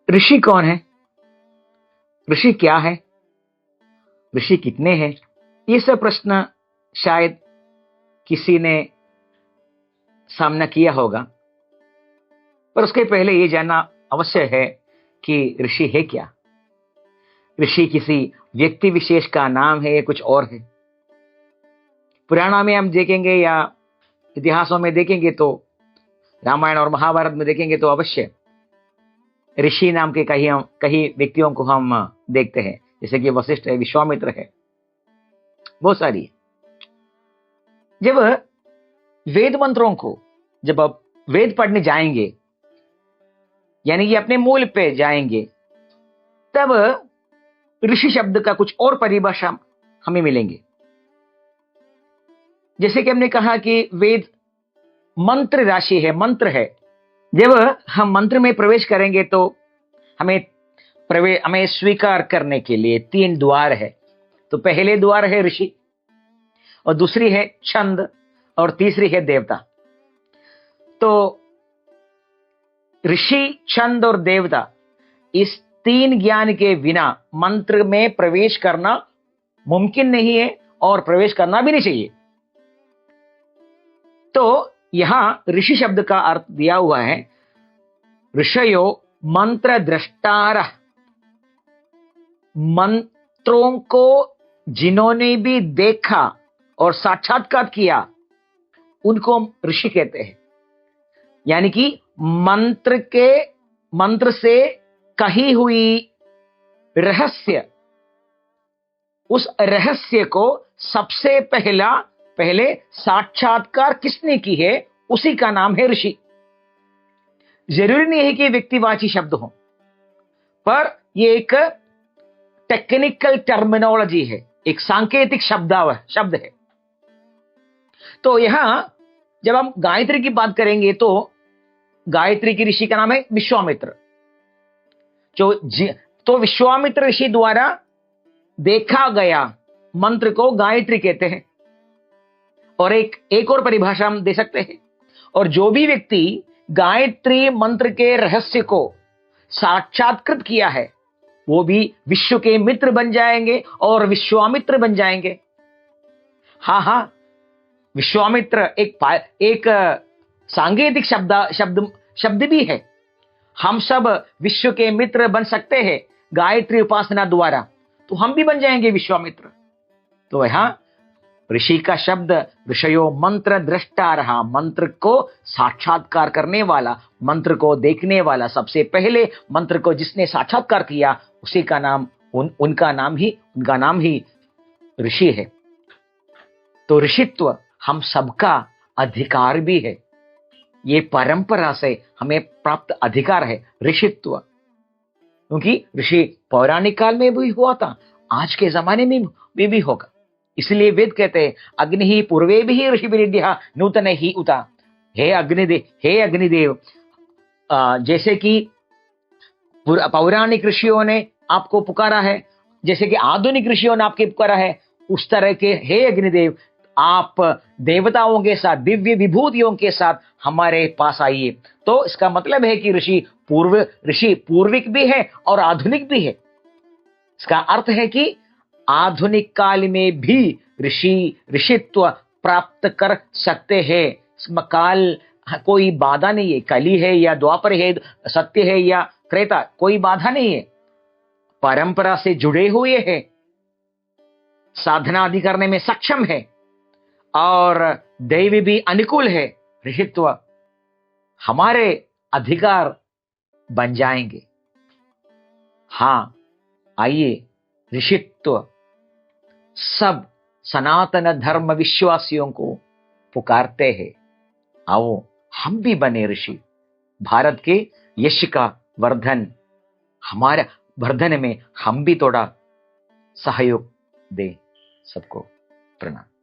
ऋषि कौन है, ऋषि क्या है, ऋषि कितने हैं, ये सब प्रश्न शायद किसी ने सामना किया होगा। पर उसके पहले ये जानना अवश्य है कि ऋषि है क्या। ऋषि किसी व्यक्ति विशेष का नाम है या कुछ और है। पुराणों में हम देखेंगे या इतिहासों में देखेंगे तो, रामायण और महाभारत में देखेंगे तो अवश्य ऋषि नाम के कई व्यक्तियों को हम देखते हैं, जैसे कि वशिष्ठ है, विश्वामित्र है, बहुत सारी है। जब वेद मंत्रों को, जब आप वेद पढ़ने जाएंगे, यानी कि अपने मूल पे जाएंगे, तब ऋषि शब्द का कुछ और परिभाषा हमें मिलेंगे। जैसे कि हमने कहा कि वेद मंत्र राशि है, मंत्र है। जब हम मंत्र में प्रवेश करेंगे तो हमें स्वीकार करने के लिए 3 द्वार है। तो पहले द्वार है ऋषि, और दूसरी है छंद, और तीसरी है देवता। तो ऋषि, छंद और देवता, इस 3 ज्ञान के बिना मंत्र में प्रवेश करना मुमकिन नहीं है और प्रवेश करना भी नहीं चाहिए। तो यहां ऋषि शब्द का अर्थ दिया हुआ है, ऋषयो मंत्र द्रष्टार, मंत्रों को जिन्होंने भी देखा और साक्षात्कार किया उनको ऋषि कहते हैं। यानी कि मंत्र से कही हुई रहस्य, उस रहस्य को सबसे पहले साक्षात्कार किसने की है, उसी का नाम है ऋषि। जरूरी नहीं है कि व्यक्तिवाची शब्द हो, पर यह एक टेक्निकल टर्मिनोलॉजी है, एक सांकेतिक शब्द है। तो यहां जब हम गायत्री की बात करेंगे तो गायत्री की ऋषि का नाम है विश्वामित्र। तो विश्वामित्र ऋषि द्वारा देखा गया मंत्र को गायत्री कहते हैं। और एक और परिभाषा हम दे सकते हैं, और जो भी व्यक्ति गायत्री मंत्र के रहस्य को साक्षात्कृत किया है वो भी विश्व के मित्र बन जाएंगे और विश्वामित्र बन जाएंगे। हां, विश्वामित्र एक सांकेतिक शब्द भी है। हम सब विश्व के मित्र बन सकते हैं गायत्री उपासना द्वारा, तो हम भी बन जाएंगे विश्वामित्र। तो यहां ऋषि का शब्द ऋषयो मंत्र दृष्टा रहा, मंत्र को साक्षात्कार करने वाला, मंत्र को देखने वाला, सबसे पहले मंत्र को जिसने साक्षात्कार किया उसी का नाम, उनका नाम ही ऋषि है। तो ऋषित्व हम सबका अधिकार भी है, ये परंपरा से हमें प्राप्त अधिकार है ऋषित्व। क्योंकि ऋषि पौराणिक काल में भी हुआ था, आज के जमाने में भी होगा। इसलिए वेद कहते हैं अग्नि ही पूर्वे भी ऋषि विनिद्या नूतन ही उता। हे अग्निदेव, जैसे कि पौराणिक ऋषियों ने आपको पुकारा है, जैसे कि आधुनिक ऋषियों ने आपके पुकारा है, उस तरह के हे अग्निदेव आप देवताओं के साथ, दिव्य विभूतियों के साथ हमारे पास आइए। तो इसका मतलब है कि ऋषि पूर्विक भी है और आधुनिक भी है। इसका अर्थ है कि आधुनिक काल में भी ऋषित्व प्राप्त कर सकते हैं। इसमें काल कोई बाधा नहीं है, कली है या द्वापर है, सत्य है या त्रेता, कोई बाधा नहीं है। परंपरा से जुड़े हुए हैं, साधना आदि करने में सक्षम है और दैवी भी अनुकूल है। ऋषित्व हमारे अधिकार बन जाएंगे। हां, आइए ऋषित्व सब सनातन धर्म विश्वासियों को पुकारते हैं। आओ हम भी बने ऋषि। भारत के यश का हमारे वर्धन में हम भी थोड़ा सहयोग दें। सबको प्रणाम।